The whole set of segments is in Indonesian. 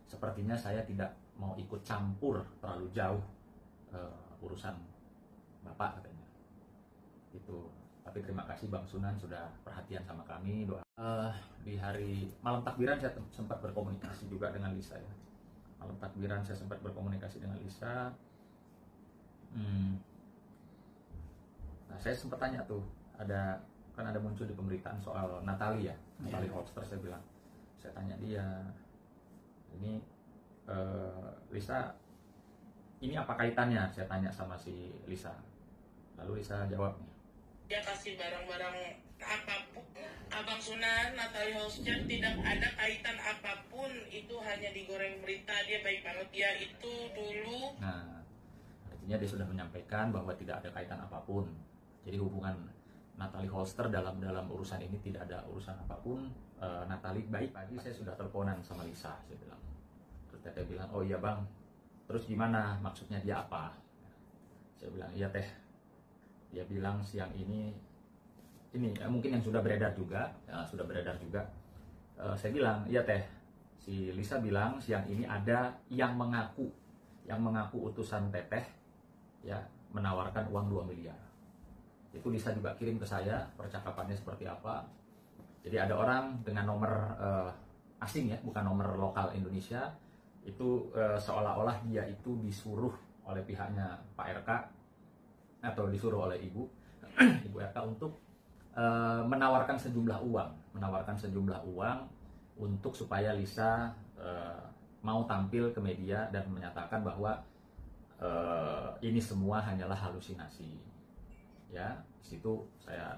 sepertinya saya tidak mau ikut campur terlalu jauh urusan Bapak, katanya. Itu. Tapi terima kasih Bang Sunan sudah perhatian sama kami. Doa. Di hari malam takbiran saya sempat berkomunikasi juga dengan Lisa ya. Malam takbiran saya sempat berkomunikasi dengan Lisa. Nah, saya sempat tanya tuh, kan ada muncul di pemberitaan soal Natalie ya, Natalie Holster. Saya tanya dia, ini Lisa, ini apa kaitannya? Saya tanya sama si Lisa. Lalu Lisa jawab nih, dia kasih barang-barang apapun. Abang Sunan, Natalie Holster tidak ada kaitan apapun, itu hanya digoreng berita. Dia baik banget, dia itu dulu. Nah, artinya dia sudah menyampaikan bahwa tidak ada kaitan apapun. Jadi hubungan Natalie Holster dalam urusan ini tidak ada urusan apapun. Natalie baik. Pagi saya sudah teleponan sama Lisa, saya bilang. Terus Teteh bilang, oh iya Bang, terus gimana, maksudnya dia apa? Saya bilang, iya Teh, dia bilang siang ini mungkin yang sudah beredar juga, saya bilang, iya Teh, si Lisa bilang siang ini ada yang mengaku utusan Teteh ya, menawarkan uang 2 miliar. Itu Lisa juga kirim ke saya percakapannya seperti apa. Jadi ada orang dengan nomor asing ya, bukan nomor lokal Indonesia. Itu seolah-olah dia itu disuruh oleh pihaknya Pak RK atau disuruh oleh Ibu RK untuk menawarkan sejumlah uang untuk supaya Lisa mau tampil ke media dan menyatakan bahwa ini semua hanyalah halusinasi. Ya, di situ saya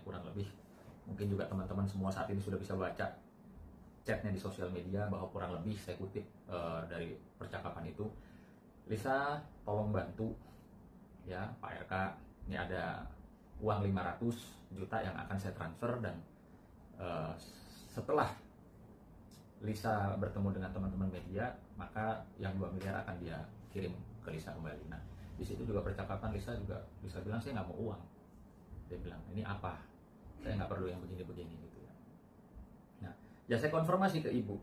kurang lebih, mungkin juga teman-teman semua saat ini sudah bisa baca chatnya di sosial media, bahwa kurang lebih saya kutip dari percakapan itu, Lisa tolong bantu ya Pak RK, ini ada uang 500 juta yang akan saya transfer, dan setelah Lisa bertemu dengan teman-teman media, maka yang 2 miliar akan dia kirim ke Lisa kembali. Nah, di situ juga percakapan Lisa bilang, saya nggak mau uang. Dia bilang, ini apa? Saya nggak perlu yang begini-begini gitu ya. Nah, ya saya konfirmasi ke Ibu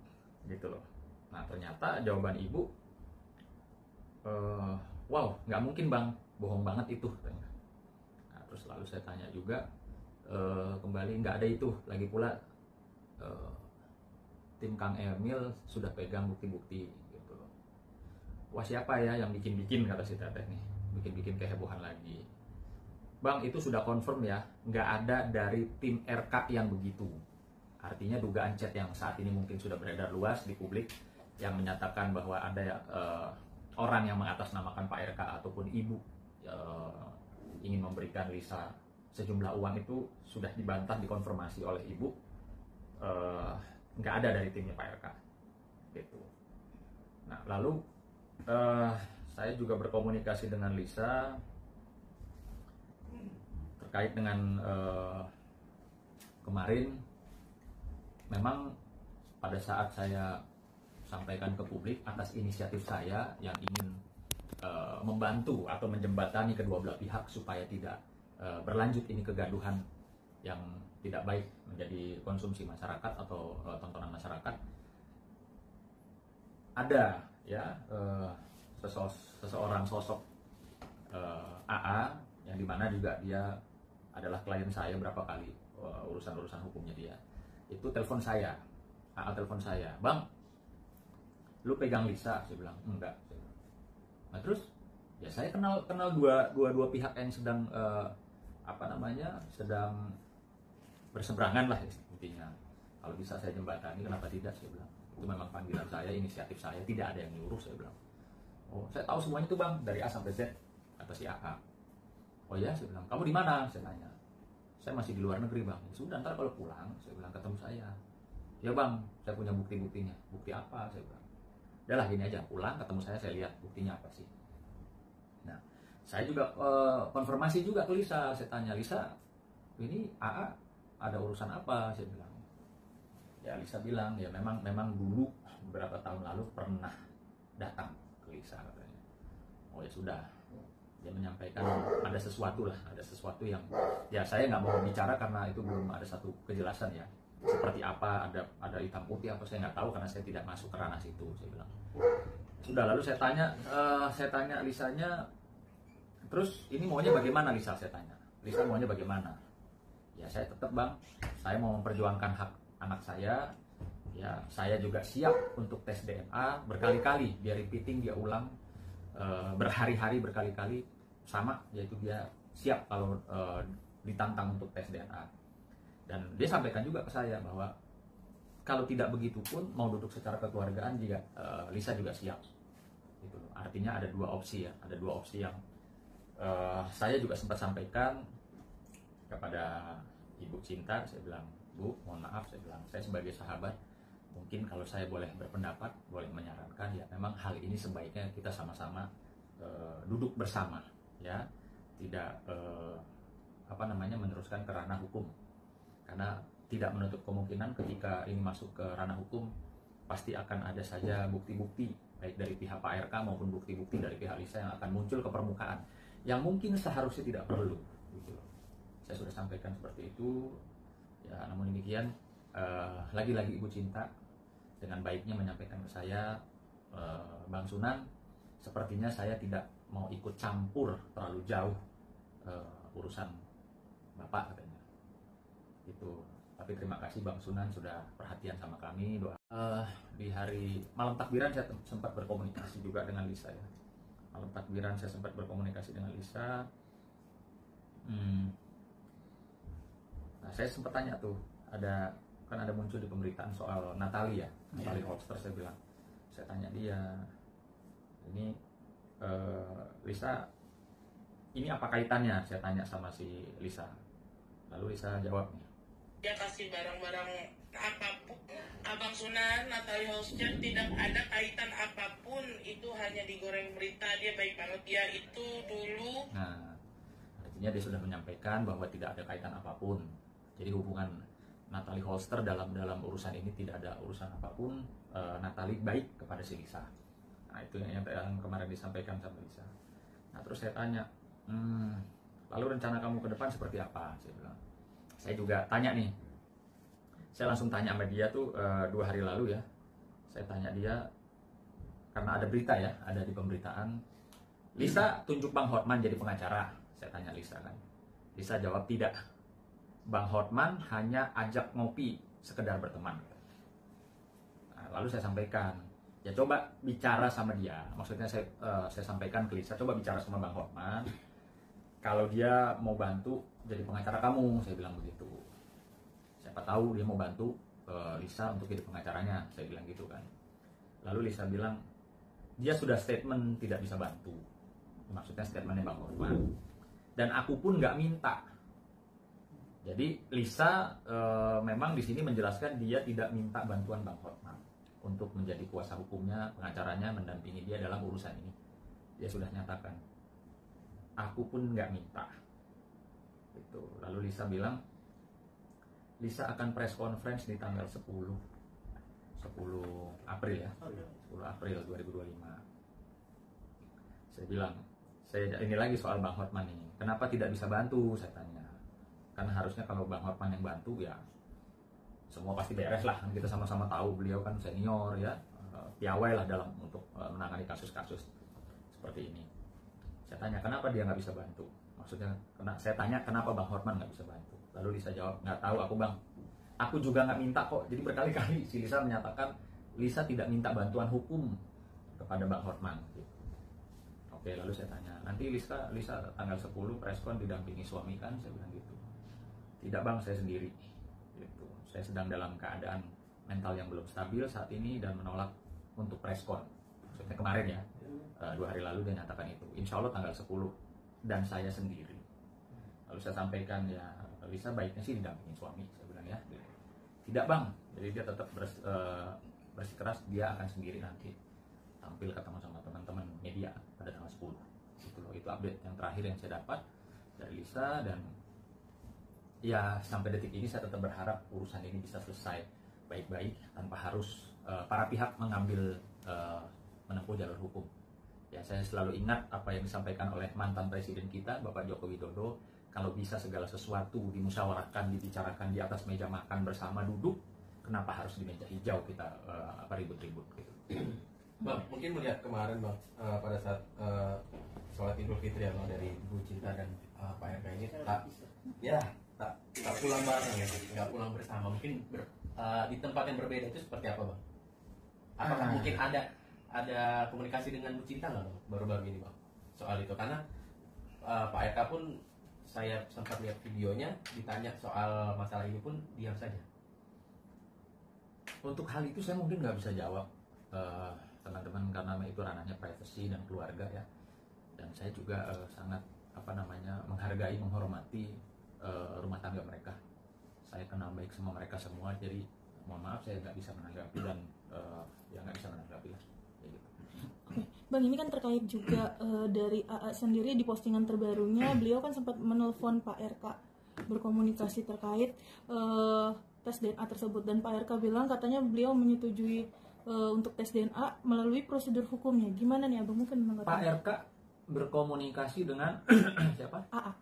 gitu loh. Nah, ternyata jawaban Ibu, wow, nggak mungkin Bang, bohong banget itu. Nah, terus lalu saya tanya juga kembali, nggak ada itu. Lagi pula tim Kang Emil sudah pegang bukti-bukti gitu loh. Wah, siapa ya yang bikin-bikin, kata si Teteh nih, bikin-bikin kehebohan lagi. Bang, itu sudah confirm ya, nggak ada dari tim RK yang begitu. Artinya dugaan chat yang saat ini mungkin sudah beredar luas di publik, yang menyatakan bahwa ada orang yang mengatasnamakan Pak RK ataupun Ibu ingin memberikan Lisa sejumlah uang, itu sudah dibantah, dikonfirmasi oleh Ibu. Nggak ada dari timnya Pak RK gitu. Nah, lalu saya juga berkomunikasi dengan Lisa terkait dengan kemarin. Memang pada saat saya sampaikan ke publik atas inisiatif saya yang ingin membantu atau menjembatani kedua belah pihak supaya tidak berlanjut ini kegaduhan yang tidak baik menjadi konsumsi masyarakat atau tontonan masyarakat, ada ya seseorang sosok AA yang dimana juga dia adalah klien saya berapa kali, urusan hukumnya dia. Itu telepon saya, AA telepon saya, Bang, lu pegang Lisa? Saya bilang, enggak. Nah terus ya saya kenal dua pihak yang sedang sedang berseberangan lah intinya. Kalau bisa saya jembatani, kenapa tidak, saya bilang. Itu memang panggilan saya, inisiatif saya, tidak ada yang nyuruh, saya bilang. Oh, saya tahu semuanya itu Bang, dari A sampai Z, kata si AA. Oh ya, saya bilang, kamu di mana? Saya tanya. Saya masih di luar negeri Bang. Ya sudah, ntar kalau pulang, saya bilang, ketemu saya. Ya Bang, saya punya bukti-buktinya. Bukti apa? Saya bilang. Udahlah gini aja, pulang ketemu saya lihat buktinya apa sih. Nah, saya juga konfirmasi juga ke Lisa. Saya tanya, Lisa, ini AA ada urusan apa? Saya bilang. Ya Lisa bilang, ya memang dulu beberapa tahun lalu pernah datang ke Lisa katanya. Oh ya sudah, dia menyampaikan ada sesuatu yang ya saya nggak mau bicara karena itu belum ada satu kejelasan ya. seperti apa, ada hitam putih apa, saya nggak tahu karena saya tidak masuk ke ranah situ. Saya bilang sudah. Lalu saya tanya Lisanya, terus ini maunya bagaimana Lisa? Saya tanya, Lisa maunya bagaimana? Ya saya tetap bang, saya mau memperjuangkan hak anak saya. Ya saya juga siap untuk tes DNA berkali-kali, dia repeating, dia ulang berhari-hari berkali-kali sama, yaitu dia siap kalau ditantang untuk tes DNA. Dan dia sampaikan juga ke saya bahwa kalau tidak begitu pun mau duduk secara kekeluargaan juga Lisa juga siap. Gitu. Artinya ada dua opsi ya, ada dua opsi yang saya juga sempat sampaikan kepada Ibu Cinta. Saya bilang, Bu, mohon maaf, saya bilang, saya sebagai sahabat, mungkin kalau saya boleh berpendapat, boleh menyarankan, ya memang hal ini sebaiknya kita sama-sama duduk bersama, ya, tidak meneruskan ke ranah hukum, karena tidak menutup kemungkinan ketika ini masuk ke ranah hukum pasti akan ada saja bukti-bukti baik dari pihak Pak RK maupun bukti-bukti dari pihak Lisa yang akan muncul ke permukaan yang mungkin seharusnya tidak perlu. Gitu. Saya sudah sampaikan seperti itu. Ya, namun demikian lagi-lagi Ibu Cinta dengan baiknya menyampaikan ke saya, Bang Sunan, sepertinya saya tidak mau ikut campur terlalu jauh urusan Bapak, katanya. Gitu. Tapi terima kasih Bang Sunan sudah perhatian sama kami. Doa. Di hari malam takbiran saya sempat berkomunikasi juga dengan Lisa ya. Malam takbiran saya sempat berkomunikasi dengan Lisa. Nah, saya sempat tanya tuh, kan ada muncul di pemberitaan soal Natalie ya, Natalie Holster. Saya bilang, saya tanya dia, ini Lisa, ini apa kaitannya? Saya tanya sama si Lisa. Lalu Lisa jawab nih, dia kasih barang-barang apapun. Abang Sunan, Natalie Holster tidak ada kaitan apapun, itu hanya digoreng berita. Dia baik banget, dia itu dulu. Nah, artinya dia sudah menyampaikan bahwa tidak ada kaitan apapun. Jadi hubungan Natalie Holster dalam urusan ini tidak ada urusan apapun. Natalie baik kepada si Lisa. Nah, itu yang kemarin disampaikan sama Lisa. Nah, terus saya tanya, lalu rencana kamu ke depan seperti apa? Saya bilang. Saya juga tanya nih, saya langsung tanya sama dia tuh 2 hari lalu ya. Saya tanya dia, karena ada berita ya, ada di pemberitaan, Lisa tunjuk Bang Hotman jadi pengacara. Saya tanya Lisa kan. Lisa jawab tidak. Bang Hotman hanya ajak ngopi, sekedar berteman. Nah, lalu saya sampaikan, ya coba bicara sama dia. Maksudnya saya sampaikan ke Lisa, coba bicara sama Bang Hotman. Kalau dia mau bantu jadi pengacara kamu, saya bilang begitu. Siapa tahu dia mau bantu Lisa untuk jadi pengacaranya, saya bilang gitu kan. Lalu Lisa bilang, dia sudah statement tidak bisa bantu. Maksudnya statementnya Bang Hotman. Dan aku pun nggak minta. Jadi Lisa memang di sini menjelaskan dia tidak minta bantuan Bang Hotman untuk menjadi kuasa hukumnya, pengacaranya, mendampingi dia dalam urusan ini. Dia sudah nyatakan, aku pun nggak minta. Gitu. Lalu Lisa bilang, Lisa akan press conference di tanggal 10 April ya, 10 April 2025. Saya bilang, ini lagi soal Bang Hotman ini, kenapa tidak bisa bantu? Saya tanya. Karena harusnya kalau Bang Hotman yang bantu ya semua pasti beres lah. Kita sama-sama tahu beliau kan senior ya, piawai lah dalam untuk menangani kasus-kasus seperti ini. Saya tanya kenapa dia nggak bisa bantu. Maksudnya, saya tanya kenapa Bang Hotman nggak bisa bantu. Lalu Lisa jawab, nggak tahu aku Bang. Aku juga nggak minta kok. Jadi berkali-kali si Lisa menyatakan Lisa tidak minta bantuan hukum kepada Bang Hotman. Oke, lalu saya tanya, nanti Lisa tanggal 10 preskon didampingi suami kan? Saya bilang gitu. Tidak Bang, saya sendiri. Gitu. Saya sedang dalam keadaan mental yang belum stabil saat ini dan menolak untuk preskon. Maksudnya kemarin ya, 2 hari lalu dia nyatakan itu. Insya Allah tanggal 10 dan saya sendiri. Lalu saya sampaikan ya, Lisa baiknya sih didampingi suami. Saya bilang ya, tidak Bang. Jadi dia tetap bersikeras dia akan sendiri nanti tampil ketemu sama teman-teman media pada tanggal 10. Itu update yang terakhir yang saya dapat dari Lisa. Dan ya sampai detik ini saya tetap berharap urusan ini bisa selesai baik-baik tanpa harus para pihak mengambil menempuh jalur hukum. Ya, saya selalu ingat apa yang disampaikan oleh mantan presiden kita Bapak Joko Widodo, kalau bisa segala sesuatu dimusyawarahkan, dibicarakan di atas meja makan bersama duduk, kenapa harus di meja hijau kita ribut-ribut gitu. Bang, mungkin melihat kemarin Bang, pada saat sholat Idul Fitri ya Bang, dari Bu Cinta dan Pak RK ini tak pulang bareng ya, nggak pulang bersama. Mungkin di tempat yang berbeda itu seperti apa Bang? Apakah mungkin ada komunikasi dengan Bu Cinta nggak Bang baru-baru ini Bang soal itu? Karena Pak RK pun saya sempat lihat videonya, ditanya soal masalah ini pun diam saja. Untuk hal itu saya mungkin nggak bisa jawab, teman-teman, karena itu ranahnya privasi dan keluarga ya. Dan saya juga sangat menghargai, menghormati rumah tangga mereka. Saya kenal baik sama mereka semua, jadi mohon maaf saya nggak bisa menanggapi dan ya nggak bisa menanggapi lah. Ya gitu. Bang, ini kan terkait juga dari AA sendiri di postingan terbarunya, beliau kan sempat menelpon Pak RK berkomunikasi terkait tes DNA tersebut, dan Pak RK bilang katanya beliau menyetujui untuk tes DNA melalui prosedur hukumnya. Gimana nih Abang, mungkin menanggapi? Pak RK berkomunikasi dengan siapa? AA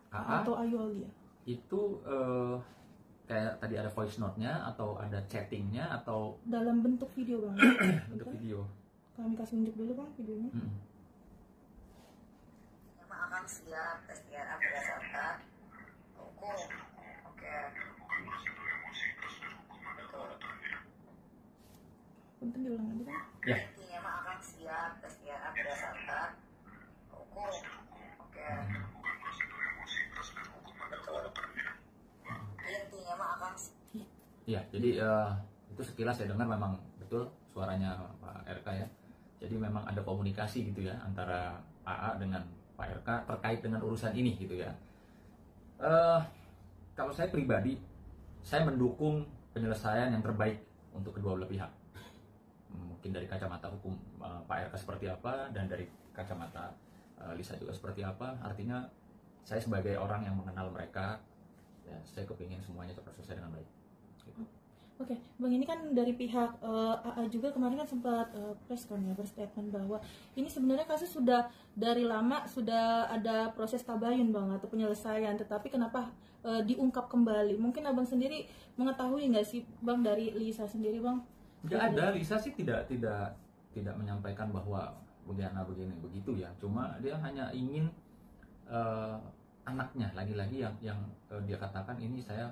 atau Ayu Aulia. Itu kayak tadi ada voice note-nya atau ada chatting-nya atau dalam bentuk video Bang? bentuk video. Kami kasih tunjuk dulu Bang videonya. Memang akan siap tes DNA berdasarkan hukum. Oke. Betul. Punten diulang lagi Bang. Ya. Intinya mah akan siap tes DNA berdasarkan hukum. Oke. Betul. Intinya mah akan. Iya, jadi itu sekilas saya dengar memang betul suaranya Pak RK ya. Jadi memang ada komunikasi gitu ya antara AA dengan Pak RK terkait dengan urusan ini gitu ya. Kalau saya pribadi, saya mendukung penyelesaian yang terbaik untuk kedua belah pihak. Mungkin dari kacamata hukum Pak RK seperti apa, dan dari kacamata Lisa juga seperti apa. Artinya saya sebagai orang yang mengenal mereka, ya saya kepingin semuanya cepat selesai dengan baik. Gitu. Oke, Bang, ini kan dari pihak AA juga kemarin kan sempat press con ya, berstatement bahwa ini sebenarnya kasus sudah dari lama sudah ada proses tabayun Bang atau penyelesaian, tetapi kenapa diungkap kembali? Mungkin Abang sendiri mengetahui nggak sih Bang dari Lisa sendiri Bang? Nggak ada, Lisa sih tidak menyampaikan bahwa begini begitu ya. Cuma dia hanya ingin anaknya lagi-lagi yang dia katakan ini saya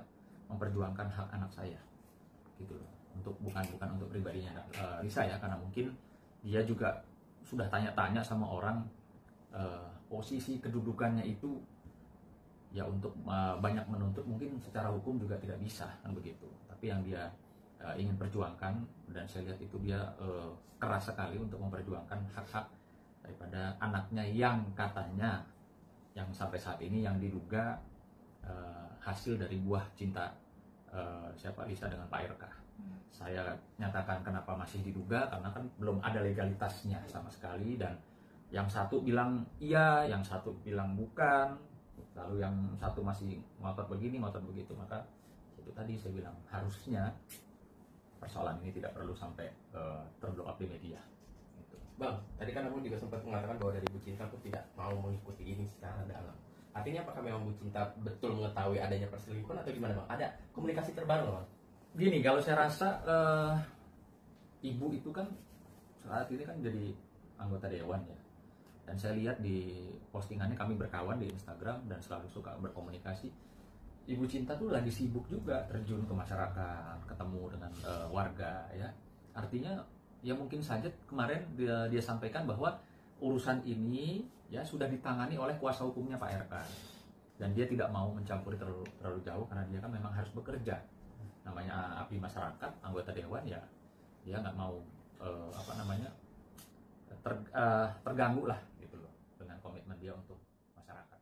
memperjuangkan hak anak saya. Gitu loh. Bukan untuk pribadinya Lisa ya, karena mungkin dia juga sudah tanya-tanya sama orang posisi kedudukannya itu ya untuk banyak menuntut, mungkin secara hukum juga tidak bisa kan begitu, tapi yang dia ingin perjuangkan, dan saya lihat itu dia keras sekali untuk memperjuangkan hak-hak daripada anaknya yang katanya yang sampai saat ini yang diduga hasil dari buah cinta siapa Lisa dengan Pak RK. Saya nyatakan kenapa masih diduga, karena kan belum ada legalitasnya sama sekali, dan yang satu bilang iya, yang satu bilang bukan, lalu yang satu masih ngotot begini, ngotot begitu. Maka itu tadi saya bilang harusnya persoalan ini tidak perlu sampai terblow up di media. Gitu. Bang, tadi kan Abang juga sempat mengatakan bahwa dari Bu Cinta pun tidak mau mengikuti ini secara dalam. Artinya apakah memang Bu Cinta betul mengetahui adanya perselingkuhan atau gimana Bang? Ada komunikasi terbaru Bang? Gini, kalau saya rasa ibu itu kan saat ini kan jadi anggota dewan ya, dan saya lihat di postingannya, kami berkawan di Instagram dan selalu suka berkomunikasi. Ibu Cinta tuh lagi sibuk juga terjun ke masyarakat, ketemu dengan warga ya. Artinya ya mungkin saja kemarin dia sampaikan bahwa urusan ini ya sudah ditangani oleh kuasa hukumnya Pak RK, dan dia tidak mau mencampuri terlalu jauh karena dia kan memang harus bekerja. Namanya abdi masyarakat, anggota dewan ya, dia nggak mau terganggu lah gitu loh dengan komitmen dia untuk masyarakat.